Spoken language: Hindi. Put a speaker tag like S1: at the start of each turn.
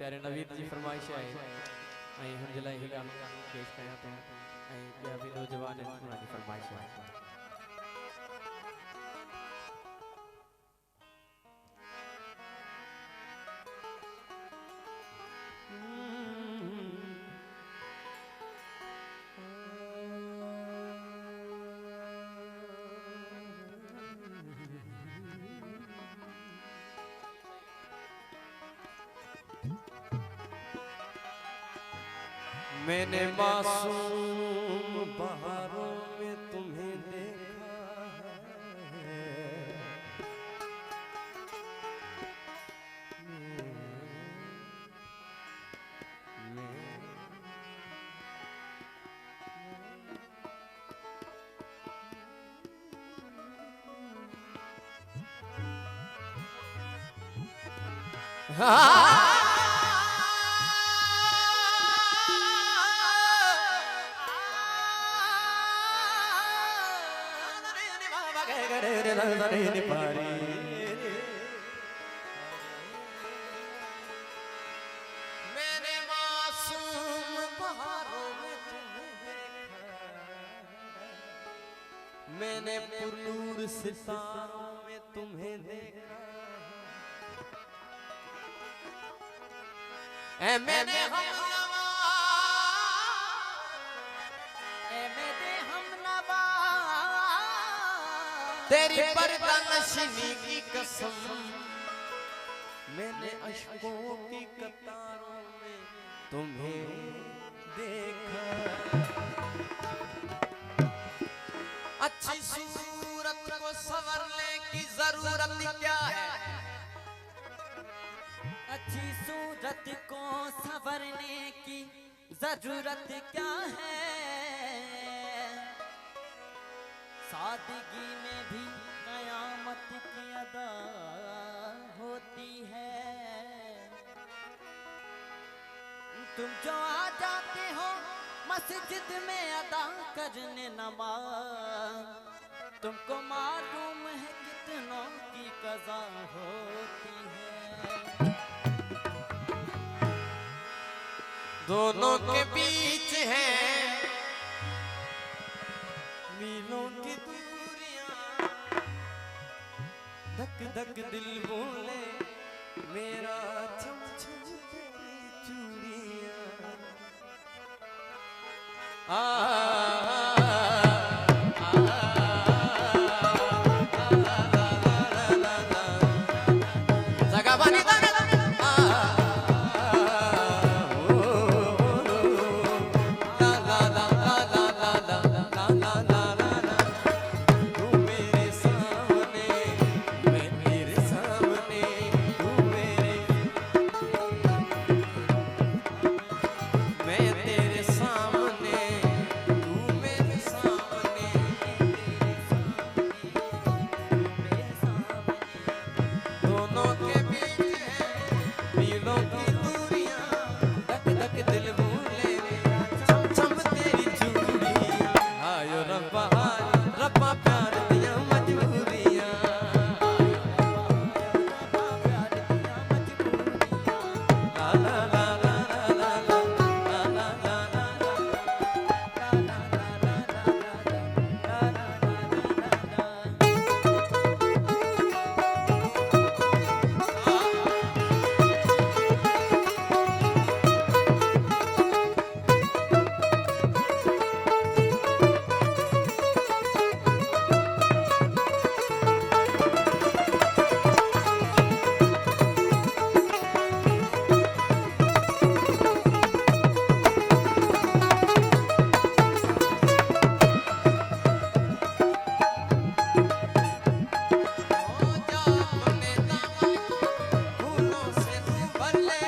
S1: प्यारे नवीन जी फरमाइश है आई हम जलाई ही गाल पेश कया तो आई या भी नौजवान उन्हां जी फरमाइश है मैंने मासूम बहारों में तुम्हें देखा है मैंने मासूम बहारों में तुम्हें देखा मैंने पुरनूर सितारों में तुम्हें देखा ऐ मैंने तेरी पर्दानशीनी की कसम मैंने अश्कों की कतारों में तुम्हें देखा अच्छी सूरत को संवरने की जरूरत क्या है
S2: अच्छी सूरत को संवरने की जरूरत क्या है सादगी में भी कयामत की अदा होती है तुम जो आ जाते हो मस्जिद में अदा करने नमाज तुमको मालूम है कितनों की कज़ा होती है
S1: दोनों के बीच है मीलों की दूरियां धक धक दिल बोले मेरा छम छम तेरी चूड़ियां भर ले